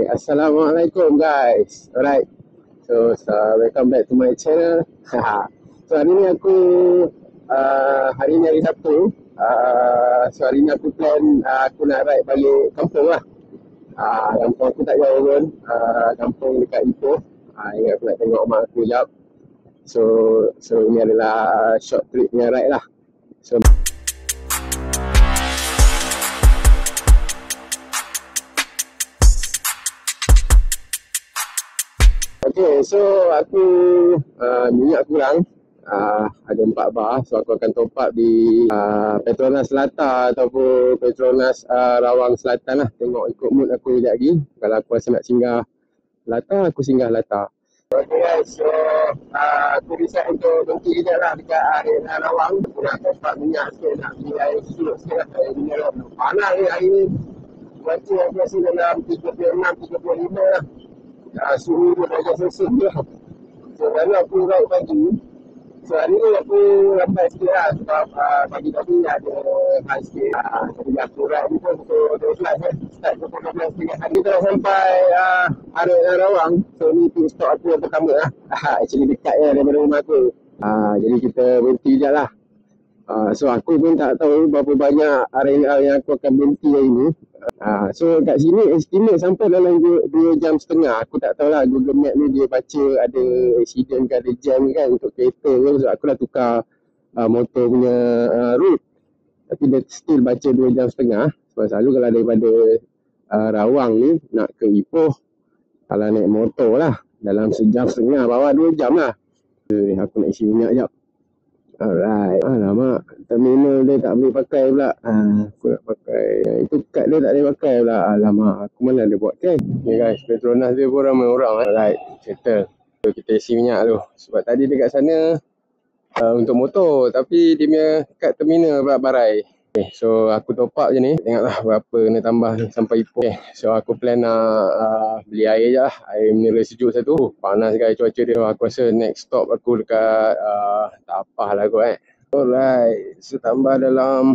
Alright, Assalamualaikum guys. Alright, so welcome back to my channel. So hari ni aku hari ni hari Sabtu. So hari ni aku plan aku nak ride balik kampung lah. Kampung aku tak jauh pun, kampung dekat Ipoh. Ingat aku nak tengok mak aku sekejap. So ini adalah short trip punya ride lah. So okay, so aku minyak kurang, ada 4 bar. So aku akan top up di Petronas Selatan ataupun Petronas Rawang Selatan lah. Tengok ikut mood aku sekejap lagi. Kalau aku rasa nak singgah Lata, aku singgah Lata. Okay guys, so aku decide untuk berhenti sekejap lah dekat area Rawang. Aku nak top up minyak sikit, nak beli air susu sikit lah. Minyak panas ni hari ni. Cuaca aku rasa dalam 36-35 lah. Suhu pun dah selesai lah. So lalu aku ride pagi. So hari ni aku lambat sikit lah. Sebab pagi tadi ada hal sikit. Jadi aku ride ni pun pukul 12 lah. Start pukul 12 tengah hari. Kita dah sampai area Rawang. So ni pit stop aku yang pertama lah. Actually dekat je daripada rumah aku. Jadi kita berhenti sekejap lah. So aku pun tak tahu berapa banyak area yang aku akan berhenti hari ni. So kat sini estimate sampai dalam 2 jam setengah. Aku tak tahu lah, Google Map ni dia baca ada accident ke ada jam kan untuk kereta ke. So aku dah tukar motor punya route. Tapi dia still baca 2 jam setengah. Sebab selalu kalau daripada Rawang ni nak ke Ipoh, kalau naik motor lah dalam 1 jam setengah, bawah 2 jam lah. Aku nak isi minyak sekejap. Alright. Alamak, terminal dia tak boleh pakai pula. Aku nak pakai. Itu kad dia tak boleh pakai pula. Alamak, aku mana ada buat kan. Okay guys, Petronas dia pun ramai orang. Alright, settle. So, kita isi minyak tu. Sebab tadi dekat sana untuk motor. Tapi dia punya kad terminal pula barai. Okay, so aku top up je ni. Tengoklah berapa nak tambah ni sampai Ipoh. Okay, so aku plan nak beli air je lah. Air mineral sejuk satu. Panas guys cuaca dia. So, aku rasa next stop aku dekat tak apalah kot Alright, so tambah dalam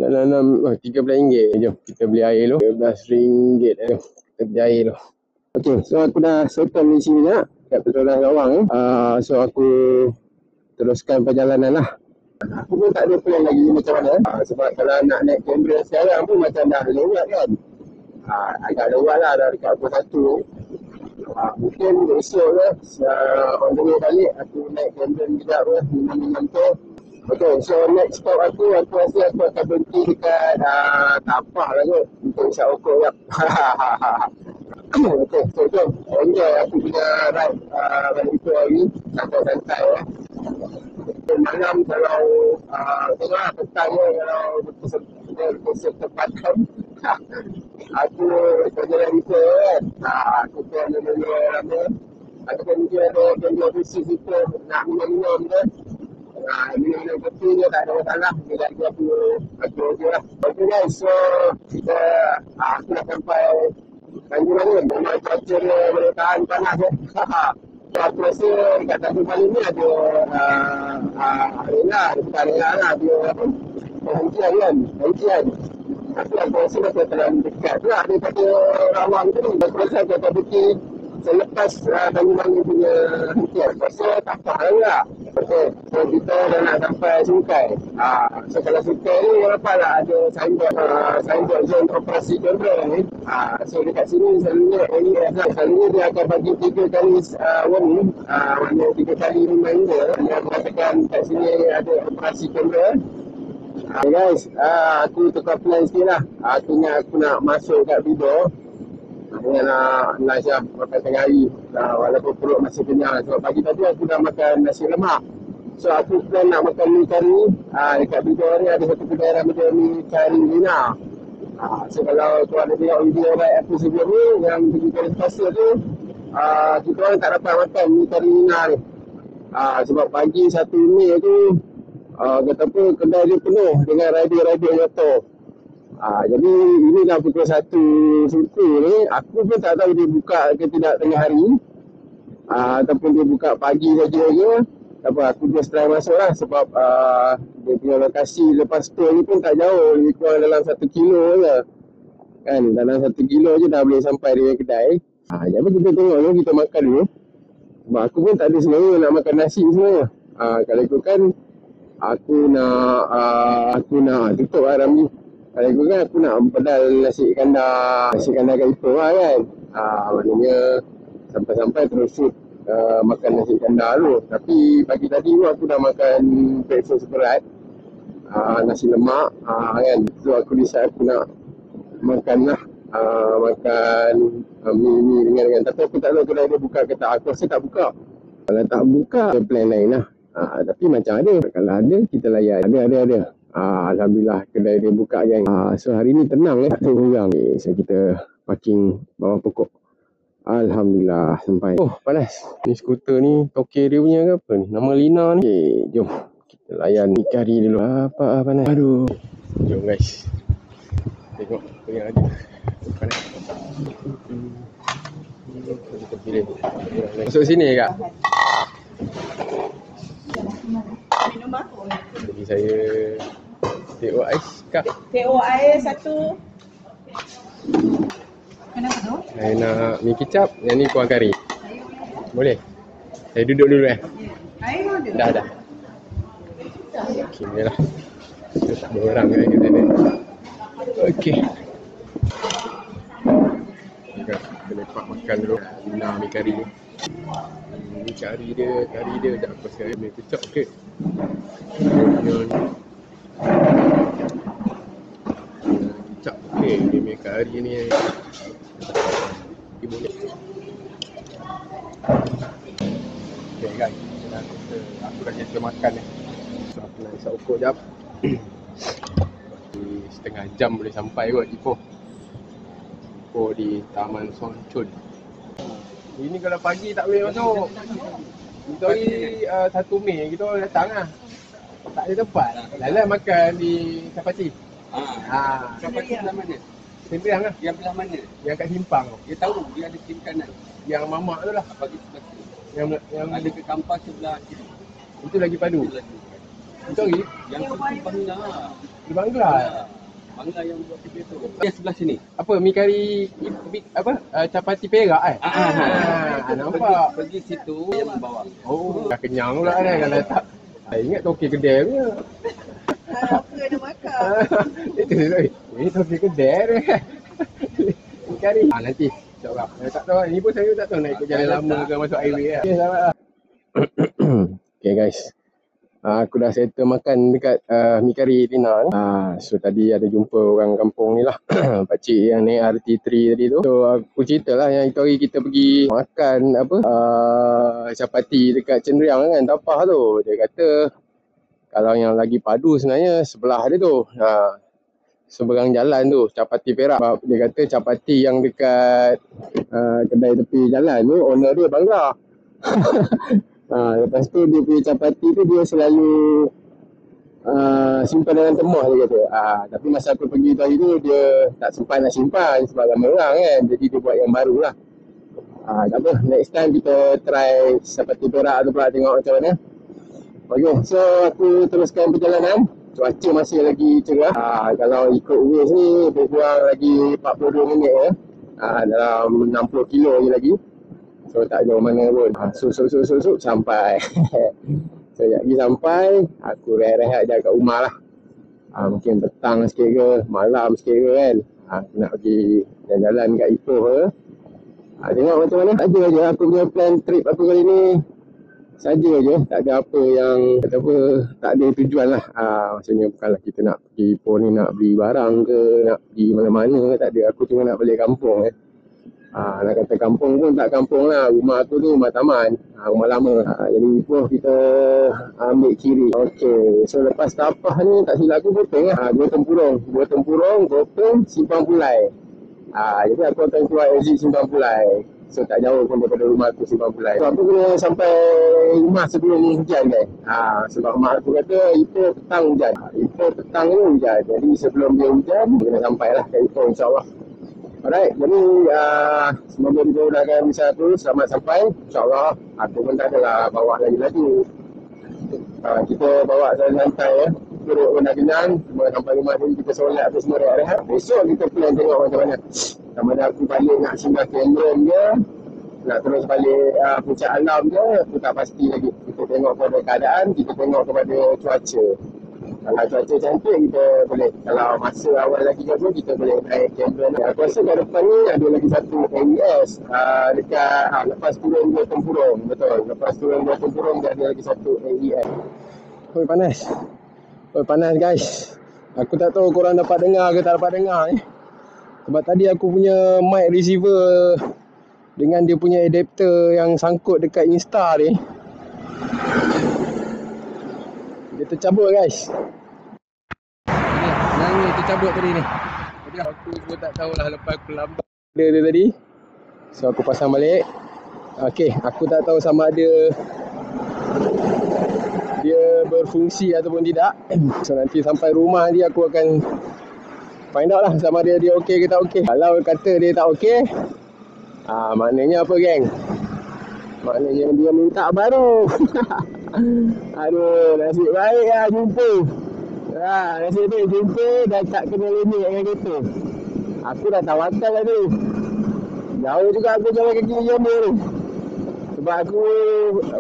RM13. Jom kita beli air dulu. RM13. Jom kita beli air dulu. Okay, so aku dah settle di sini nak kat Petronas Rawang. So aku teruskan perjalanan lah. Aku pun tak ada plan lagi macam mana. Sebab kalau nak naik kamera sekarang pun macam dah lewat kan. Agak lewat lah dah dekat pukul 1. Mungkin esok lah on the way balik aku naik kamera sekejap lah, minum tu. Okay, so next stop aku rasa aku akan berhenti dekat Tapah lah kot untuk isap rokok sekejap. Okay, so jom enjoy aku punya ride balik tu hari. Santai-santai lah. Malam kalau tengoklah petang ni kalau berkesempatan aku berjalan itu kan. Aku pun ada apa, ataupun mungkin ada benda khusus itu nak minum-minum kan. Minum-minum kopi dia tak ada masalah. Dia tak ada aku je lah. Okay guys, so kita aku dah sampai Tanjung Marun. Memang cuaca dia boleh tahan panas kan. Aku rasa dekat Tanjung Marun ni ada arena, dekat arena lah dia penghentian kan, penghentian. Tapi aku rasa macam terlalu dekat pula daripada Rawang tu. Aku rasa aku akan berhenti selepas Tanjung Marun punya hentian. Aku rasa tak apa lah. Okay, so kita dah nak sampai Sungkai. So kalau Sungkai ni berapa lah ada signboard zone operasi kamera ni. So dekat sini selalunya AES lah. Selalunya dia akan bagi 3 kali warning. Warning 3 kali reminder yang mengatakan kat sini ada operasi kamera. Okay guys, aku tukar plan sikit lah. Aku nak masuk kat Bido. Dengan lunch lah, makan tengah hari. Walaupun perut masih kenyang. Sebab pagi tadi aku dah makan nasi lemak. So aku plan nak makan mie kari. Dekat Bido ni ada satu kedai nama mie kari Lina. So kalau korang ada tengok video baik aku sebelum ni, yang pergi ke pasar tu, kita orang tak dapat makan mie kari Lina ni. Sebab pagi 1 Mei tu kata apa, kedai dia penuh dengan rider-rider motor. Jadi ini dah pukul 1 suku ni. Aku pun tak tahu dia buka ke tidak tengah hari, ataupun dia buka pagi saja ke. Tak apa, aku just try masuk lah. Sebab dia punya lokasi lepas tol ni pun tak jauh, lebih kurang dalam 1 kilo je. Kan dalam 1 kilo je dah boleh sampai dengan kedai. Jadi kita tengok dulu, kita makan dulu. Sebab aku pun tak ada sebenarnya nak makan nasi sebenarnya. Kalau ikutkan aku nak tutup lah Ramli. Kalau ikutkan aku nak pedal nasi kandar kat Ipoh lah kan. Maknanya sampai-sampai terus shoot makan nasi kandar tu. Tapi pagi tadi tu aku dah makan breakfast berat, nasi lemak kan. So aku decide aku nak makan lah, makan mie dengan. Tapi aku tak tahu kedai dia buka ke tak. Aku rasa tak buka. Kalau tak buka, plan lain lah. Tapi macam ada. Kalau ada, kita layan. Ada. Alhamdulillah kedai dia buka kan. So hari ni tenang tak tahu orang. Okay, so kita parking bawah pokok. Alhamdulillah sampai. Oh panas. Ni skuter ni toke dia punya ke apa ni? Nama Lina ni. Okay, jom kita layan mie kari dulu. Apa panas. Aduh. Jom guys. Tengok apa yang ada. Panas. Kita pilih. Masuk sini kak. Minum apa? Jadi saya teh ais kak. Teh air satu. Kenapa tu? Saya nak mie kicap, yang ni kuah kari. Boleh? Saya duduk dulu Air ada? Dah. Okey, ni lah. Kita tak ada orang kan kat sana. Okey. Kita lepak makan dulu. Lina mie kari ni. Ni kari dia dah apa sekarang. Mie kicap okey. Kicap okey. Ni mie kari ni. Okay guys, aku dah jatuh makan ni. So aku nak isap ukur jap. Setengah jam boleh sampai kot Ipoh. Ipoh di Taman Son Chun. Ini kalau pagi tak boleh masuk. Kita hari 1 Mei kita orang datang lah. Tak ada tempat. Lalu makan di Chapati. Chapati belah mana? Sembiang lah. Yang belah mana? Yang kat Simpang tu. Dia tahu dia ada kiri kanan. Yang mamak tu lah. Bagi sebelah kiri. Yang Ada ke kampung sebelah kiri. itu lagi padu. Itu lagi. Itu hari Yang tu Bangla. di Bangla. Bangla yang buat kerja tu. Dia sebelah sini. Apa mie kari Chapati Perak nampak. Pergi situ yang bawah. Oh, dah kenyang pula kan kalau tak. Saya ingat toke kedai punya. Apa nak makan? Itu dia. Ini toke kedai dia. Mie kari. Nanti insya-Allah. Saya tak tahu. Ini pun saya tak tahu nak ikut jalan lama ke masuk highway lah. Okey, selamat. Okay guys. Aku dah settle makan dekat mie kari Lina ni. So tadi ada jumpa orang kampung ni lah. Pakcik yang naik RT3 tadi tu. So aku cerita lah yang itu hari kita pergi makan chapati dekat Cendriang kan, Tapah tu. Dia kata kalau yang lagi padu sebenarnya sebelah dia tu. Seberang jalan tu, Chapati Perak. Sebab dia kata chapati yang dekat kedai tepi jalan tu, owner dia Bangla. Lepas tu dia punya chapati tu dia selalu simpan dalam temah dia kata. Tapi masa aku pergi tadi tu dia tak sempat nak simpan sebab ramai orang kan. Jadi dia buat yang baru lah. Tak apa, next time kita try chapati Perak tu pula, tengok macam mana. Okay, so aku teruskan perjalanan. Cuaca masih lagi cerah. Kalau ikut Waze ni lebih kurang lagi 42 minit ya. Dalam 60 kilo je lagi. So tak jauh mana pun. Suk sampai. So lagi sampai, aku rehat-rehat je kat rumah lah. Mungkin petang sikit ke, malam sikit ke kan. Aku nak pergi jalan-jalan kat Ipoh ke. Tengok macam mana. Saja je aku punya plan trip aku kali ni. Saja je, tak ada apa yang kata apa, tak ada tujuan lah. Maksudnya bukanlah kita nak pergi Ipoh ni nak beli barang ke, nak pergi mana-mana ke, tak ada. Aku cuma nak balik kampung nak kata kampung pun tak kampung lah. Rumah aku tu rumah taman, rumah lama. Jadi Ipoh kita ambil kiri. Okey, so lepas Tapah ni tak silap aku Gopeng lah. Dua tempurung, Gopeng, Simpang Pulai. Jadi aku akan keluar exit Simpang Pulai. So tak jauh pun daripada rumah aku Simpang Pulai. So aku kena sampai rumah sebelum hujan kan. Sebab mak aku kata Ipoh petang hujan. Ipoh petang ni hujan. Jadi sebelum dia hujan, kena sampai lah kat Ipoh insyaAllah. Alright, jadi semoga dimudahkan visa tu, selamat sampai. InsyaAllah, aku pun tak adalah bawa lagi. Kita bawa santai ya. perut pun dah kenyang. Cuma sampai rumah tadi kita solat apa semua rehat-rehat. Besok kita plan tengok macam mana. Sama ada aku balik nak singgah Cameron ke, nak terus balik Puncak Alam ke, aku tak pasti lagi. Kita tengok kepada keadaan, kita tengok kepada cuaca. Kalau cuaca cantik kita boleh, kalau masa awal lagi ke kita boleh naik Cameron. Aku rasa kat depan ni ada lagi satu AES dekat lepas turun Dua Tempurung. Betul, lepas turun Dua Tempurung dia ada lagi satu AES. Oi panas. Oi panas guys. Aku tak tahu korang dapat dengar ke tak dapat dengar ni. Sebab tadi aku punya mic receiver dengan dia punya adapter yang sangkut dekat Insta ni, dia tercabut guys. Ni tercabut tadi ni. Jadi aku pun tak tahulah lepas aku lambat dia tadi. So aku pasang balik. Okey, aku tak tahu sama ada dia berfungsi ataupun tidak. So nanti sampai rumah nanti aku akan find out lah sama dia okey ke tak okey. Kalau kata dia tak okey, maknanya apa geng? Maknanya dia minta baru. Aduh, nasib baik lah jumpa. Nasib baik jumpa dah tak kena limit dengan kereta. Aku dah tawakal lah tu. Jauh juga aku jalan kaki Jambu tu. Sebab aku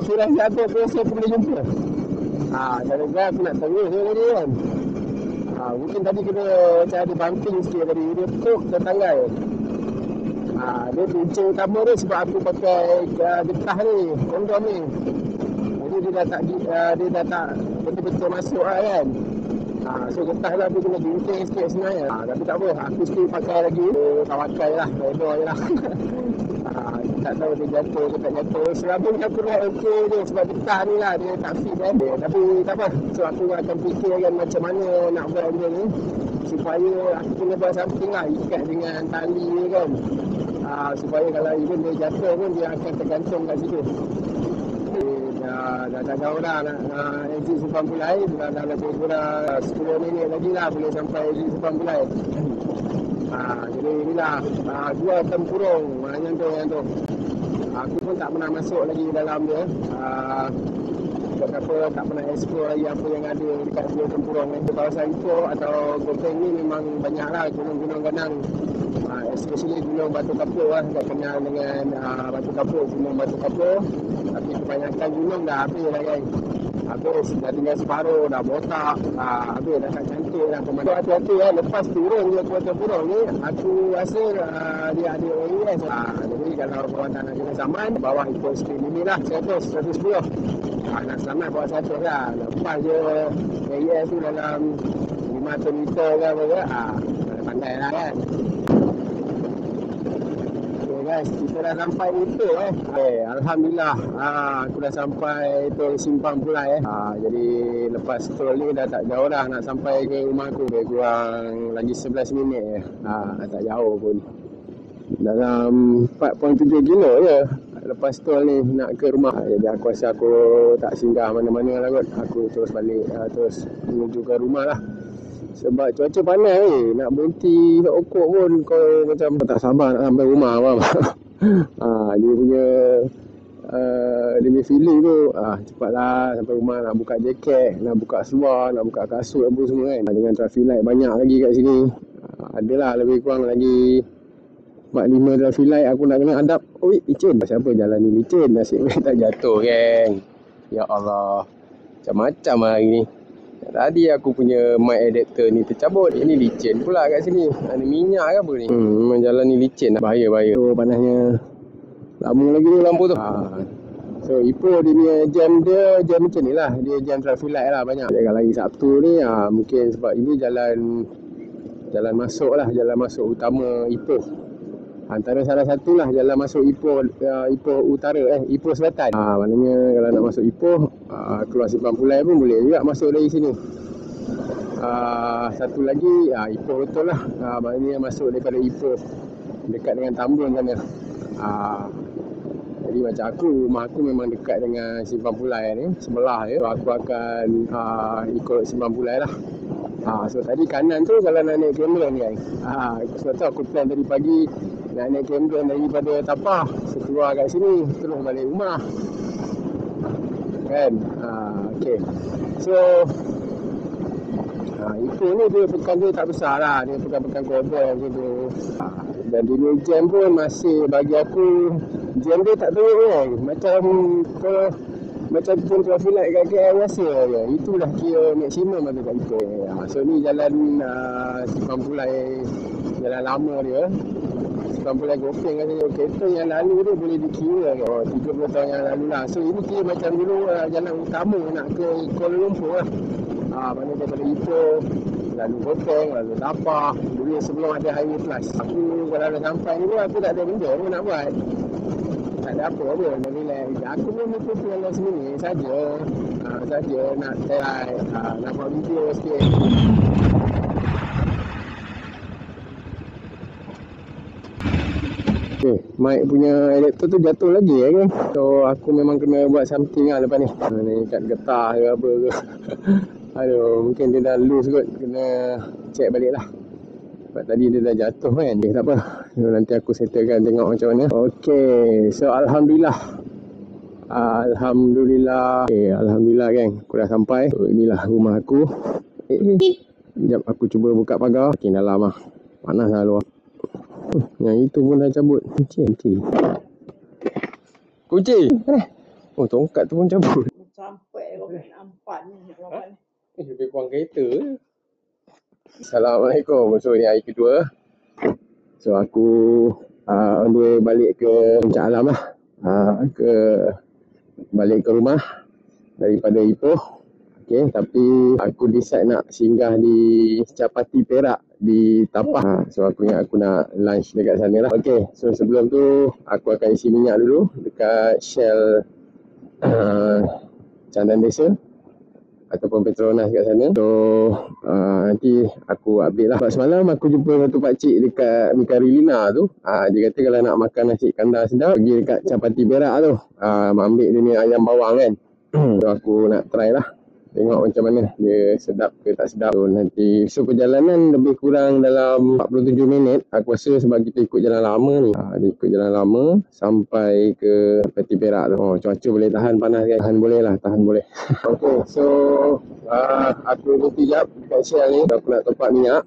firasa aku rasa aku boleh jumpa. Kadang-kadang aku nak terus tadi kan. Mungkin tadi kena macam ada bumping sikit tadi. Dia tuk ke tanggal. Dia punca utama tu sebab aku pakai getah ni, kondom ni. Jadi dia dah tak betul-betul masuk lah kan. So getah lah aku kena gunting sikit sebenarnya. Tapi tak apa, aku still pakai lagi. Tawakal lah, redor je lah. Tak tahu dia jatuh ke tak jatuh. Selabung aku dah okey je sebab getah ni lah dia tak fit kan. Tapi tak apa, so aku akan fikirkan macam mana nak buat benda ni supaya aku kena buat something lah, ikat dengan tali ni kan. Supaya kalau even dia jatuh pun dia akan tergantung kat situ. Dah jauh dah nak exit Simpang Pulai. Dah lebih kurang 10 minit lagi lah boleh sampai exit Simpang Pulai. Jadi inilah Dua Tempurung yang tu. Aku pun tak pernah masuk lagi dalam dia. Kenapa tak pernah explore lagi apa yang ada dekat Dua Tempurung ni. Kawasan Ipoh atau Gopeng ni memang banyaklah gunung-gunung ganang. Especially Gunung Batu Kapur lah. Tak kenal dengan Batu Kapur, Gunung Batu Kapur. Tapi kebanyakan gunung dah habis lah kan. Habis, dah tinggal separuh, dah botak. Habis, dah tak cantik lah. Hati-hati lah, lepas turun je Dua Tempurung ni, aku rasa dia ada AES. Jadi kalau korang tak nak kena saman, bawah ikut speed limit lah, 110. Nak selamat bawa 100 lah. Lepas je AES tu dalam 500 meter ke apa ke, pandai lah kan. Guys, kita dah sampai Ipoh Alhamdulillah aku dah sampai tol Simpang Pulai jadi lepas tol ni dah tak jauh dah nak sampai ke rumah aku. Lebih kurang lagi 11 minit tak jauh pun, dalam 4.7 kilo je lepas tol ni nak ke rumah. Jadi aku rasa aku tak singgah mana-mana lah kot. Aku terus balik terus menuju ke rumah lah. Sebab cuaca panas ni, nak berhenti nak okok pun kau macam tak sabar nak sampai rumah faham. Dia punya dia punya feeling tu cepatlah sampai rumah, nak buka jaket, nak buka seluar, nak buka kasut apa semua kan. Dengan traffic light banyak lagi kat sini, adalah lebih kurang lagi 4-5 traffic light aku nak kena hadap. Oi, licin. Siapa jalan ni licin, nasib baik tak jatuh geng. Ya Allah, macam-macam lah hari ni. Tadi aku punya mic adapter ni tercabut. Ini licin pula kat sini. Ada minyak ke apa ni? Memang jalan ni licin. Bahaya. So panasnya. Lama lagi ni lampu tu. So Ipoh dia punya jam macam ni lah. Dia jam traffic light lah banyak. Kalau hari Sabtu ni mungkin sebab ini jalan masuk lah. Jalan masuk utama Ipoh. Antara salah satu lah jalan masuk Ipoh Utara Ipoh Selatan. Maknanya kalau nak masuk Ipoh keluar Simpang Pulai pun boleh juga masuk dari sini. Satu lagi Ipoh betul lah. Maknanya masuk daripada Ipoh dekat dengan Tambun sana. Jadi macam rumah aku memang dekat dengan Simpang Pulai ni, sebelah je. So aku akan ikut Simpang Pulai lah. So tadi kanan tu kalau nak naik Cameron ni kan. Sebab tu aku plan tadi pagi nak naik Cameron daripada Tapah. So keluar kat sini terus balik rumah kan. Okay. So Ipoh ni dia pekan dia tak besar lah. Dia pekan-pekan kobel macam tu. Dan dunia jam pun masih bagi aku, jam dia tak teruk kan. Macam kalau macam pun traffic light kat KL biasa je. Itulah kira maksimum ada kat Ipoh. So ni jalan Simpang Pulai, jalan lama dia. Simpang Pulai Gopeng katanya. Kereta yang lalu dia boleh dikira kan. 30 tahun yang lalu lah. So ini kira macam dulu jalan utama nak ke Kuala Lumpur lah. Mana daripada Ipoh, lalu Gopeng, lalu Tapah. Dulu sebelum ada Highway Plus. Aku kalau dah sampai ni pun aku tak ada benda pun nak buat. Tak ada apa pun, nak relax. Aku pun mungkin jalan sini saja. Saja nak try, nak buat video sikit. Okay, mic punya adapter tu jatuh lagi kan. So aku memang kena buat something lah lepas ni. Ni kat getah ke apa ke. Aduh, mungkin dia dah loose kot. Kena check balik lah. Sebab tadi dia dah jatuh kan. Tak apa. Nanti aku settlekan tengok macam mana. Okay, so Alhamdulillah. Alhamdulillah. Okay, Alhamdulillah geng. Aku dah sampai. So, inilah rumah aku. Sekejap aku cuba buka pagar. Makin dalam lah. Panas lah luar. Yang itu pun dah cabut. Kunci. Oh, tongkat tu pun cabut. Sampai kau nampak ni. Lebih kurang kereta. Assalamualaikum. So ni hari kedua. So aku on the way balik ke Puncak Alam lah. Balik ke rumah daripada Ipoh. Okay, tapi aku decide nak singgah di Capati Perak di Tapah. So aku ingat aku nak lunch dekat sana lah. Okay, so sebelum tu aku akan isi minyak dulu dekat Shell Candan Desa ataupun Petronas kat sana. So nanti aku update lah. Sebab semalam aku jumpa satu pakcik dekat Mikari Lina tu. Dia kata kalau nak makan nasi kandar sedap, pergi dekat Capati Perak tu. Ambil dia ni ayam bawang kan. So aku nak try lah. Tengok macam mana dia sedap ke tak sedap. So nanti perjalanan lebih kurang dalam 47 minit. Aku rasa sebab kita ikut jalan lama ni. Dia ikut jalan lama sampai ke Peti Perak tu. Cuaca boleh tahan panas kan? Tahan boleh lah, tahan boleh. Okay, so aku berhenti jap dekat Shell ni. Aku nak top up minyak.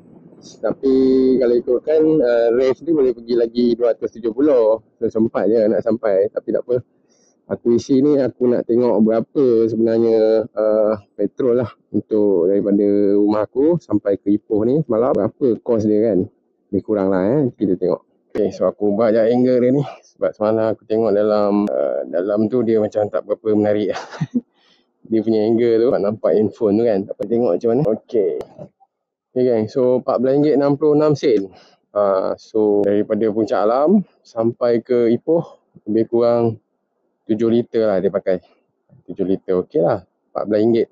Tapi kalau ikutkan range ni boleh pergi lagi 270. So sempat je nak sampai. Tapi tak apa. Aku isi ni aku nak tengok berapa sebenarnya petrol lah untuk daripada rumah aku sampai ke Ipoh ni semalam. Berapa kos dia kan. Lebih kurang lah kita tengok. Okay, so aku ubah je angle dia ni. Sebab semalam aku tengok dalam tu dia macam tak berapa menarik. Dia punya angle tu nampak handphone tu kan. Tak apa tengok macam mana. Okay. Okay gang, so RM14.66. So daripada Puncak Alam sampai ke Ipoh lebih kurang 7 liter lah dia pakai. 7 liter okey lah. RM14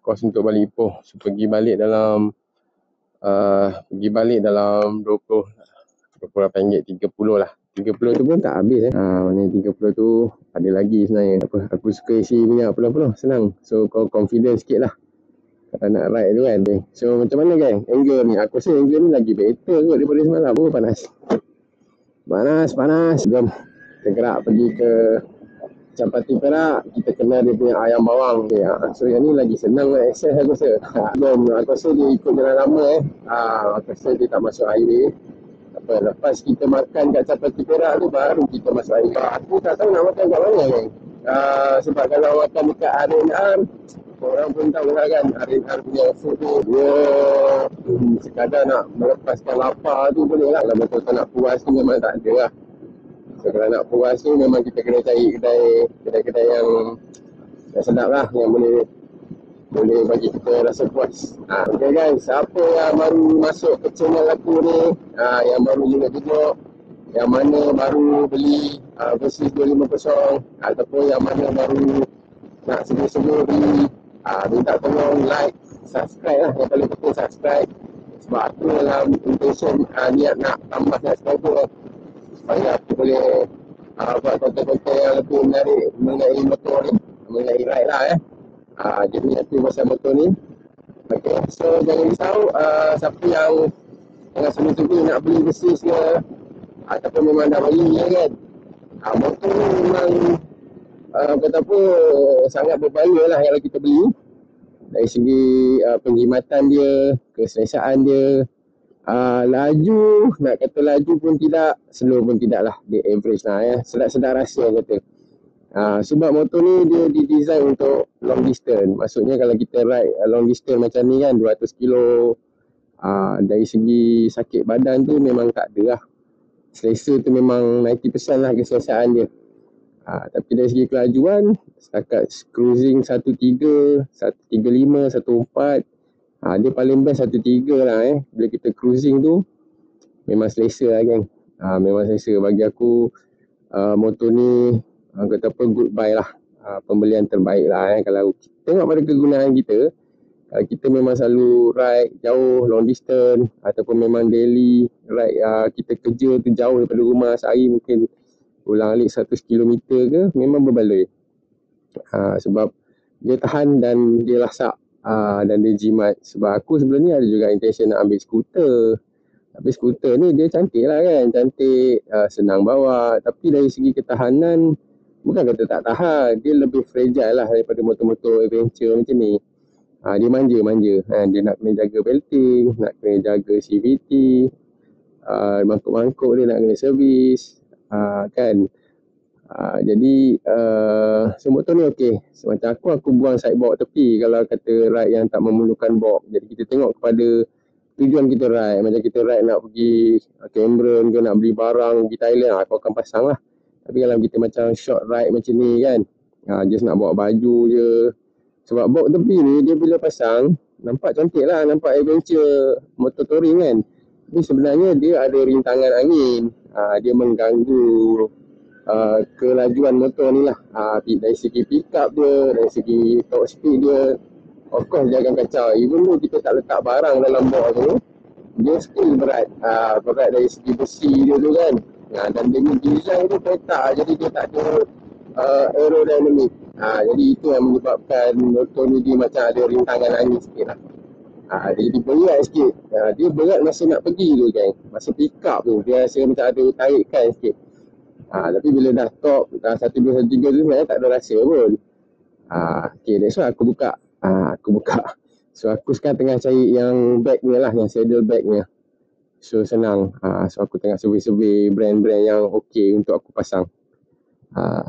kos untuk balik Ipoh. So pergi balik dalam 28 ringgit 30 lah. 30 tu pun tak habis mana 30 tu ada lagi sebenarnya. Apa, aku suka isi minyak penuh-penuh, senang. So kau confident sikit lah kalau nak ride tu kan. So macam mana gang angle ni? Aku rasa angle ni lagi better kot daripada semalam. Panas. Jom kita gerak pergi ke Capati Perak. Kita kenal dia punya ayam bawang. Okay, so yang ni lagi senang nak access aku rasa. Aku rasa dia ikut jalan lama aku rasa dia tak masuk highway. Apa, lepas kita makan kat Capati Perak tu baru kita masuk highway. Aku tak tahu nak makan kat mana kan. Sebab kalau makan dekat R&R, orang pun tahu lah kan, R&R punya food tu dia sekadar nak melepaskan lapar tu boleh lah. Kalau betul-betul nak puas tu memang tak ada lah. So kalau nak puas tu memang kita kena cari kedai-kedai yang sedap lah, yang boleh bagi kita rasa puas. Okay guys, siapa yang baru masuk ke channel aku ni, yang baru juga yang mana baru beli Versys 250 ataupun yang mana baru nak sedia-sedia beli, minta tolong like, subscribe lah. Yang paling penting subscribe. Sebab aku dalam intention niat nak tambah subscriber supaya aku boleh buat konten-konten yang lebih menarik mengenai motor ni, mengenai ride lah jadi aku pasal motor ni. Okay, so jangan risau siapa yang tengah sungguh-sungguh nak beli Versys ke ataupun memang dah beli kan, motor ni memang kata apa sangat berbahaya lah kalau kita beli. Dari segi penjimatan dia, keselesaan dia, laju, nak kata laju pun tidak, slow pun tidak lah, dia average lah ya, sedap-sedap rasa kata. Sebab motor ni dia didesign untuk long distance. Maksudnya kalau kita ride long distance macam ni kan, 200 kilo, dari segi sakit badan tu memang tak ada lah. Selesa tu memang 90% lah keselesaan dia. Tapi dari segi kelajuan, setakat cruising 13, 135, 14, dia paling best 13 lah Bila kita cruising tu, memang selesa lah kan. Memang selesa bagi aku. Motor ni kata apa, goodbye lah, pembelian terbaik lah Kalau tengok pada kegunaan kita, kita memang selalu ride jauh, long distance, ataupun memang daily ride, kita kerja tu jauh daripada rumah, sehari mungkin ulang alik 100 km ke, memang berbaloi. Sebab dia tahan dan dia lasak, dan dia jimat. Sebab aku sebelum ni ada juga intention nak ambil skuter. Tapi skuter ni dia cantik lah kan, cantik, senang bawa. Tapi dari segi ketahanan, bukan kata tak tahan, dia lebih fragile lah daripada motor-motor adventure macam ni. Dia manja. Dia nak kena jaga belting, nak kena jaga CVT, mangkuk-mangkuk dia nak kena servis, kan. Jadi motor ni okey. Macam aku buang sideboard tepi kalau kata ride yang tak memerlukan box. Jadi kita tengok kepada tujuan kita ride. Macam kita ride nak pergi Cameron ke, nak beli barang pergi Thailand, aku akan pasang lah. Tapi kalau kita macam short ride macam ni kan, just nak bawa baju je. Sebab box tepi ni dia bila pasang, nampak cantik lah, nampak adventure motor touring kan. Tapi sebenarnya dia ada rintangan angin, dia mengganggu kelajuan motor ni lah. Dari segi pick up dia, dari segi top speed dia, of course dia akan kacau. Even though kita tak letak barang dalam box tu, dia still berat. Berat dari segi besi dia tu kan. Dan dia ni design tu petak, jadi dia tak ada aerodynamic. Jadi itu yang menyebabkan motor ni dia macam ada rintangan angin sikit lah. Jadi berat sikit. Dia berat masa nak pergi tu kan, masa pick up tu dia rasa macam ada tarikan sikit. Tapi bila dah top, dah 1, 2, 1, 3 tu sebenarnya tak ada rasa pun. Okay, that's why aku buka. So aku sekarang tengah cari yang bag ni lah, yang saddle bag ni. So senang. So aku tengah survey-survey brand-brand yang okay untuk aku pasang.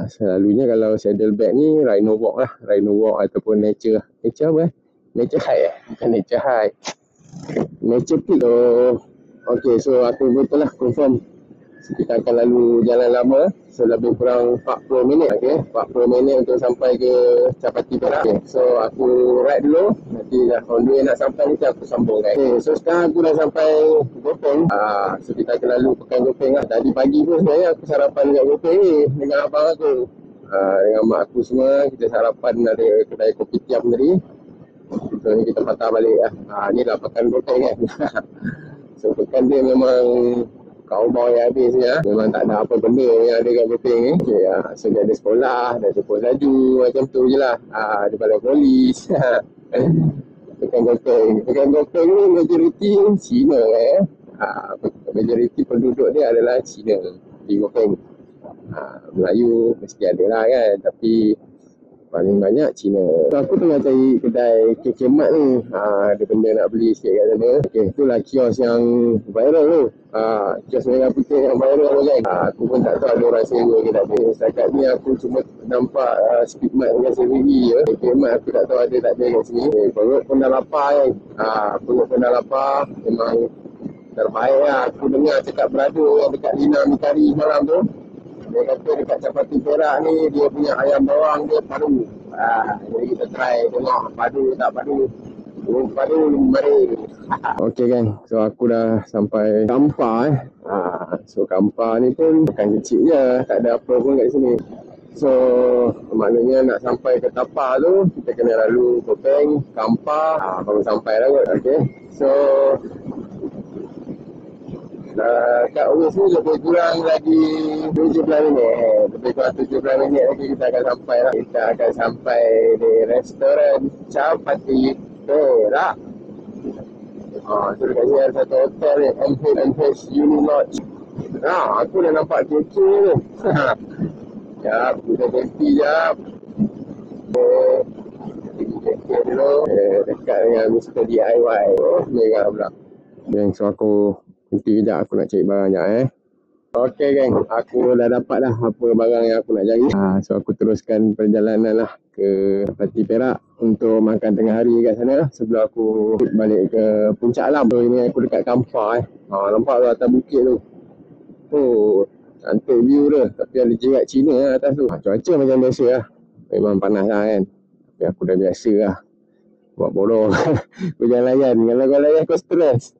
Selalunya kalau saddle bag ni Rhino Walk lah, Rhino Walk ataupun Nature apa Nature High bukan Nature High, Nature Peak. Okay, so aku betul lah confirm. So, kita akan lalu jalan lama, so lebih kurang 40 minit. Okay, 40 minit untuk sampai ke Chapati Perak. Okay, so aku ride dulu, nanti dah on the way nak sampai nanti aku sambung kan. Okay, so sekarang aku dah sampai Gopeng. So kita akan lalu Pekan Gopeng lah. Tadi pagi pun sebenarnya aku sarapan dekat Gopeng ni dengan abang aku, dengan mak aku semua. Kita sarapan ada kedai kopi tiam tadi. So ni kita patah balik lah. Ni lah Pekan Gopeng kan. So Pekan dia memang cowboy habis ya. Memang tak ada apa benda yang ada kat Gopeng ni. Okay, so dia ada sekolah, dia ada pos laju, macam tu je lah. Ada balai polis. Pekan Gopeng ni majoriti Cina majoriti penduduk dia adalah Cina di Gopeng. Melayu mesti ada lah kan, tapi paling banyak Cina. So aku tengah cari kedai KK Mart ni. Ada benda nak beli sikit kat sana. Okay, itulah kios yang viral tu. Kios merah putih yang viral tu kan. Aku pun tak tahu ada orang sewa ke tak ada. Setakat ni aku cuma nampak Speedmart dengan Serenity je. KK Mart aku tak tahu ada tak ada kat sini. Perut pun dah lapar kan. Perut pun dah lapar. Memang terbaik lah. Aku dengar cakap berada yang dekat Lina Mikari malam tu. Dia kata dekat Chapati Perak ni dia punya ayam bawang dia padu. Jadi kita try tengok padu tak padu. Padu mari. Okey kan. So aku dah sampai Kampar So Kampar ni pun bukan kecil je, tak ada apa pun kat sini. So maknanya nak sampai ke Tapah tu kita kena lalu Gopeng, Kampar, baru sampai lah kot. Okey. So kat Uwais ni lebih kurang lagi 17 minit. Lebih kurang 17 minit lagi kita akan sampai lah. Kita akan sampai di restoran Chapati Perak. So dekat sini ada satu hotel ni, MH Uni Lodge. Aku dah nampak KK tu. Sekejap, kita berhenti sekejap. Okay, dulu dekat dengan Mr. DIY. Oh, merah pula. Geng, so aku nanti kejap aku nak cari barang sekejap Okey geng, aku dah dapat dah apa barang yang aku nak cari. So aku teruskan perjalanan lah ke Pati Perak untuk makan tengah hari kat sana lah sebelum aku balik ke Puncak Alam. So ini aku dekat Kampar nampak tu atas bukit tu. Oh, cantik view tu. Tapi ada jerat Cina lah atas tu. Cuaca macam biasa lah. Memang panas lah kan. Tapi aku dah biasa lah. Buat bodoh. Berjalan-layan. Kalau kau layan kau stres.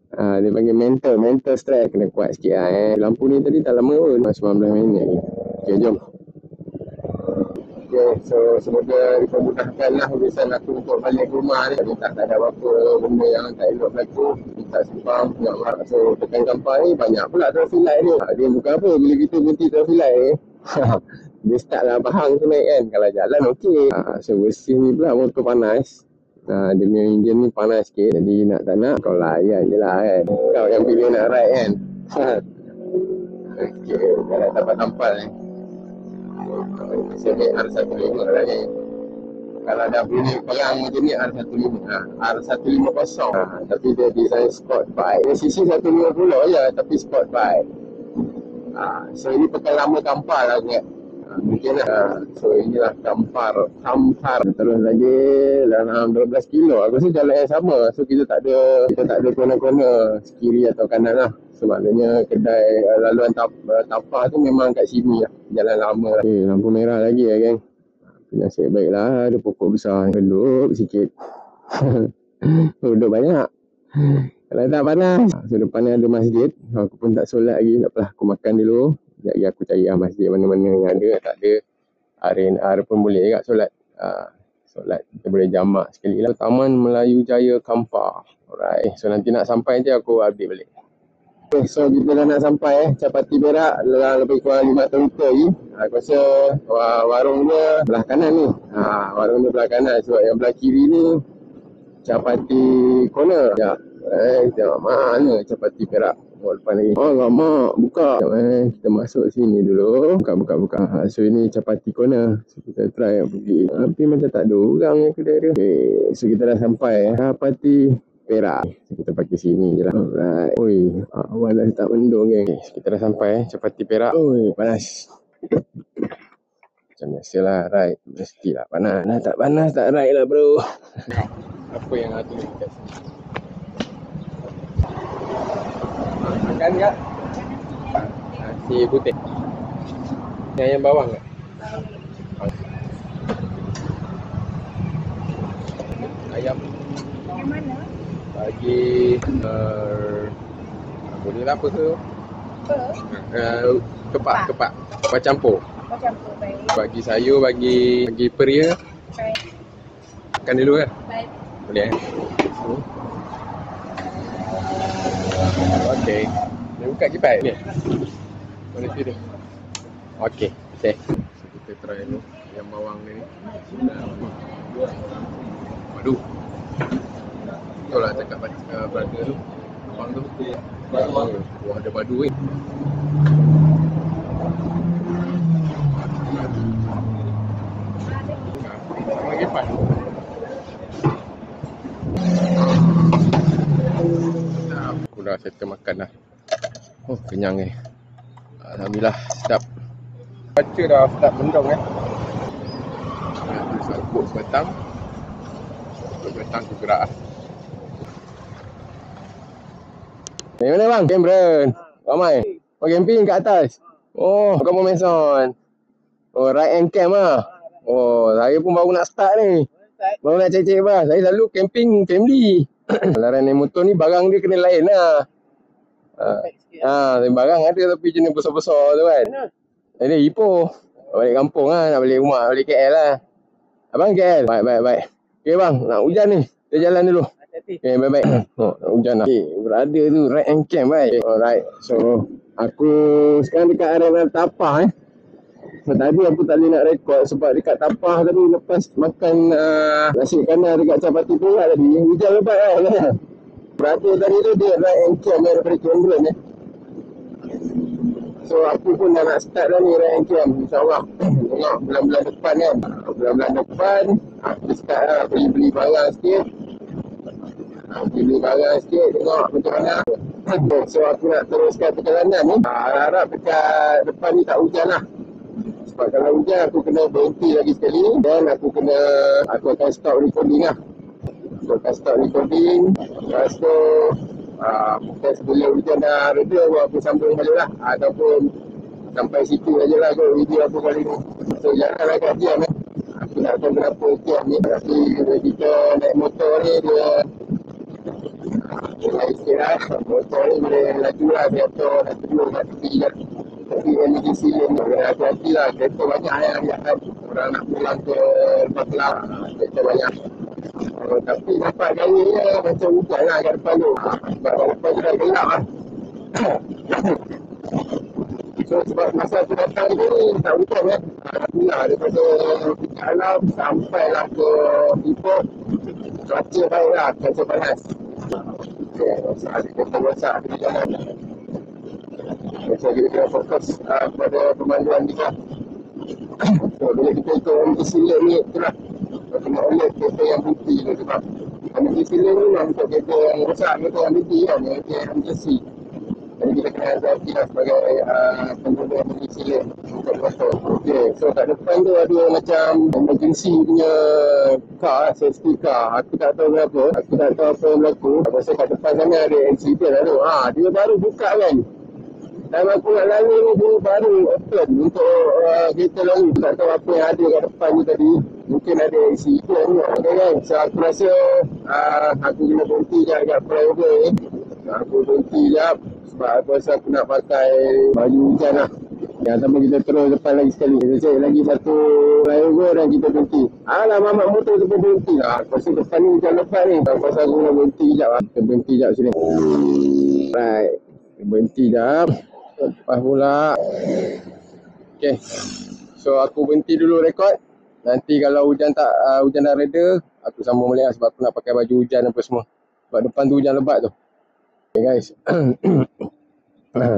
Dia panggil mental stress. Kena kuat sikit lah Lampu ni tadi tak lama pun 19 minit lagi. Okay, jom. Okay, so semoga dipermudahkan lah urusan aku untuk balik ke rumah ni. Tak ada apa-apa benda yang tak elok berlaku. Tak simpang. So tekan Kampar ni banyak pula traffic light ni. Dia bukan apa bila kita berhenti traffic light ni. Dia start lah bahang tu naik kan. Kalau jalan okey. So bersih ni pula motor panas. Dia punya enjin ni panas sikit. Jadi nak tak nak kau layan je lah kan. Kau yang pilih nak ride kan. Okey, kalau tampal-tampal saya ambil R15 lah ni. Kalau dah pilih perang macam ni R15 R150 tapi dia design sport bike. Dia CC 150 je tapi sport bike. So ini pekan lama Kampar lah ingat. Mungkin lah. So inilah Kampar. Terus lagi dalam 12 kilo. Aku rasa jalan yang sama. So kita tak ada kona-kona kiri atau kanan lah. So maknanya kedai laluan tapah tu memang kat sini lah. Jalan lama lah. Okay, lampu merah lagi lah geng. Nasib baik lah. Ada pokok besar. Redup sikit. Redup banyak. Kalau tak panas. So depan ni ada masjid. Aku pun tak solat lagi. Tak apalah. Aku makan dulu. Sekejap aku cari masjid mana-mana yang ada. Tak ada RNR pun boleh juga solat. Solat kita boleh jamak sekali lah. Taman Melayu Jaya Kampar. Alright. So nanti nak sampai je aku update balik. Okay, so kita dah nak sampai Pati Perak lebih kurang 500 meter lagi. Aku rasa warungnya belah kanan ni. Warung dia belah kanan. Sebab yang belah kiri ni Pati Corner. Ya. Tengok mana Pati Perak. Depan lagi. Lama buka. Kita masuk sini dulu. Buka. So ini Pati Corner. So kita try pergi. Tapi macam tak ada orang yang kedai dia. Okay. So kita dah sampai Pati Perak. So kita pakai sini je lah. Alright. Oi, awan dah tak mendung geng. Okay. So kita dah sampai Pati Perak. Oi, panas. Macam biasalah ride. Mestilah panas. Tak panas tak ride lah bro. Apa yang ada dekat sini? Makan tak? Nasi putih. Ni ayam bawang tak? Ayam. Yang mana? Bagi boleh lah apa ke? Kepak campur. Campur baik. Bagi sayur, bagi peria. Baik. Makan dulu kan? Baik. Boleh Okey. Dia buka kipas ni. Boleh sini. Okey, okay. So, kita try dulu yang bawang ni. Madu. Betul lah cakap brother tu. Abang tu. Wah, ada madu ni. Sama kipas. Aku dah settle makan dah. Oh, kenyang ni. Alhamdulillah, sedap. Baca dah start mendung Pokok sebatang. Pokok sebatang tu gerak lah. Ni mana bang? Cameron. Ramai. Oh, camping kat atas. Oh, kamu Mason. Oh, ride and camp lah. Oh, saya pun baru nak start ni. Baru nak cek-cek bang. Saya selalu camping family. Laran naik motor ni barang dia kena lain lah. Barang ada tapi jenis besar-besar tu kan. Ini Ipoh. Balik kampung lah. Nak balik rumah. Balik KL lah. Abang KL? Baik. Okay bang. Nak hujan ni. Kita jalan dulu. Okay, baik-baik. Nak hujan lah. Okay, berada tu. Ride and camp baik. Alright. So, aku sekarang dekat area Tapah So, tadi aku tak boleh nak rekod sebab dekat Tapah tadi lepas makan nasi kandar dekat Pati Perak tadi. Hujan lebat kan. Berada tadi tu dia ride and camp daripada Cameron So aku pun dah nak start dah ni ride and camp InsyaAllah. Tengok bulan-bulan depan kan. bulan-bulan depan aku start lah beli barang sikit. Beli barang sikit, tengok macam mana. So aku nak teruskan perjalanan ni. Harap dekat depan ni tak hujan lah. Sebab kalau hujan aku kena berhenti lagi sekali. Dan aku akan stop recording lah. Aku akan stop recording. Lepas tu mungkin sebelum hujan dah reda, aku sambung balik lah. Ataupun sampai situ aja lah kot video aku kali ni. So jangan agak jam aku nak tahu berapa jam ni. Tapi bila kita naik motor ni dia naik sikit lah. Motor ni boleh laju lah. Kereta nak duduk kat tepi kan. Tapi emergency lane ni kena hati-hati lah. Kereta banyak yang lihat kan. Orang nak pulang ke Baklah. Kereta banyak. Tapi nampak gaya dia macam hujan lah kat depan tu. Sebab kat depan tu dah gelap lah. So sebab masa aku datang ni tak hujan kan. Alhamdulillah daripada alam sampailah ke Ipoh. Cuaca baik lah, cuaca panas. Ada kereta rosak di jalan. Macam kita kena fokus pada pemanduan kita. So bila kita ikut emergency lane ni itulah. Kena alert kereta yang berhenti tu sebab emergency lane ni memang untuk kereta yang rosak, kereta yang berhenti kan, kereta yang emergency. Jadi kita kena hati-hati lah sebagai pengguna emergency lane untuk motor. Okay, so kat depan tu ada macam emergency punya car, safety car. Aku tak tahu kenapa, aku tak tahu apa yang berlaku. Pasal kat depan sana ada accident lah tu. Dia baru buka kan. Dan aku nak lalu ni dia baru open untuk kereta lalu. Tak tahu apa yang ada kat depan ni tadi. Mungkin ada accident okay, kan. So aku rasa aku kena berhenti je kat flyover ni. Aku berhenti je sebab aku rasa aku nak pakai baju hujan lah. Ataupun kita terus depan lagi sekali. Kita cari lagi satu flyover dan kita berhenti. Mamak motor tu pun berhenti lah. Aku rasa depan ni hujan lebat ni. Aku rasa aku nak berhenti sekejap lah. Kita berhenti sekejap sini. Right. Berhenti sekejap. Lepas pula. Okay. So aku berhenti dulu rekod. Nanti kalau hujan dah reda, aku sambung balik lah sebab aku nak pakai baju hujan apa semua. Sebab depan tu hujan lebat tu. Okay guys.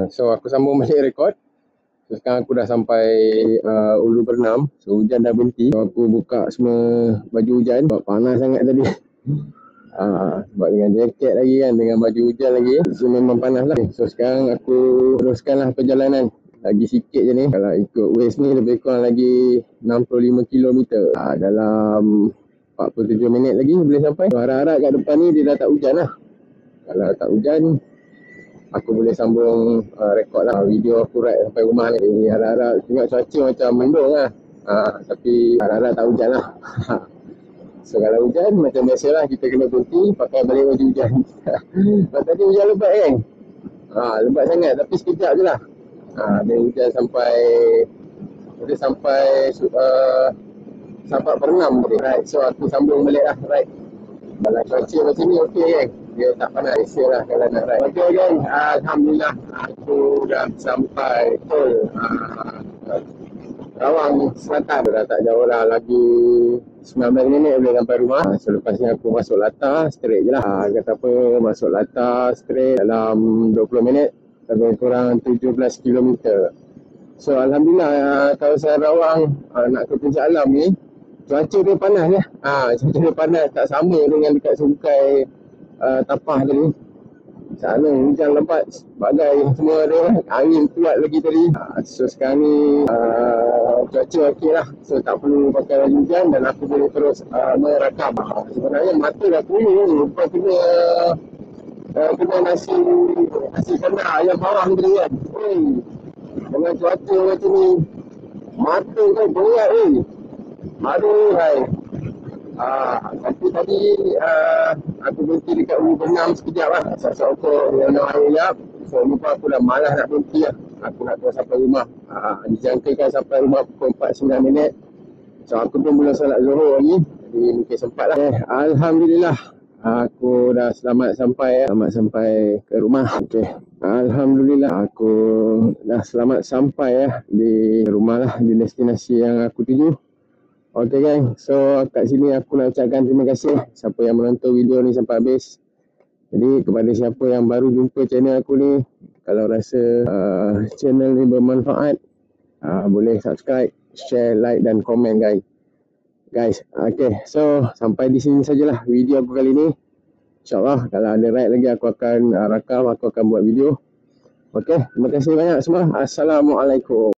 So aku sambung balik rekod. So sekarang aku dah sampai Ulu Bernam. So hujan dah berhenti. So aku buka semua baju hujan. Sebab panas sangat tadi. Sebab dengan jaket lagi kan, dengan baju hujan lagi. So memang panas lah. So sekarang aku teruskanlah perjalanan. Lagi sikit je ni. Kalau ikut Waze ni lebih kurang lagi 65 km. Dalam 47 minit lagi boleh sampai. So, harap-harap kat depan ni dia dah tak hujan lah. Kalau tak hujan, aku boleh sambung rekod lah video aku ride sampai rumah ni. Harap-harap tengok cuaca macam mendung lah. Tapi harap-harap tak hujan lah. So kalau hujan macam biasalah kita kena berhenti pakai balik baju hujan. Tadi hujan lebat kan? Lebat sangat tapi sekejap je lah. Dia hujan sampai pernam tadi. Right, so aku sambung balik lah ride. Kalau cuaca macam ni okey kan? Dia tak panas, biasa lah kalau nak ride. Okey kan? Alhamdulillah aku dah sampai betul Rawang Selatan. Dah tak jauh lah, lagi 19 minit boleh sampai rumah. Selepas ni aku masuk Lata straight je lah. Kata apa, masuk Lata straight dalam 20 minit. Lebih kurang 17 km. So Alhamdulillah kawasan Rawang nak ke Puncak Alam ni cuaca dia panas ya. Cuaca dia panas, tak sama dengan dekat Sungai Tapah tadi. Sana hujan lebat bagai semua dia, angin kuat lagi tadi. So sekarang ni cuaca okey lah. So tak perlu pakai baju hujan dan aku boleh terus merakam. Sebenarnya mata dah kuning, lepas kena nasi kena ayam bawang tadi kan. Dengan cuaca macam ni mata kau berat aduh hai. Tapi tadi aku berhenti dekat Ulu Bernam sekejap lah. Sasok aku minum air sekejap. So lupa aku dah malas nak berhenti lah. Aku nak terus sampai rumah. Dijangkakan sampai rumah pukul 4-9 minit. So aku pun belum solat Zuhur lagi. Jadi mungkin sempat lah. Alhamdulillah. Aku dah selamat sampai ke rumah. Okay. Alhamdulillah aku dah selamat sampai di rumah lah, di destinasi yang aku tuju. Okay gang, so kat sini aku nak ucapkan terima kasih siapa yang menonton video ni sampai habis. Jadi kepada siapa yang baru jumpa channel aku ni, kalau rasa channel ni bermanfaat, boleh subscribe, share, like dan komen guys. guys. Okay, so sampai di sini sajalah video aku kali ni. InsyaAllah kalau ada ride lagi aku akan rakam, aku akan buat video. Okay, terima kasih banyak semua. Assalamualaikum.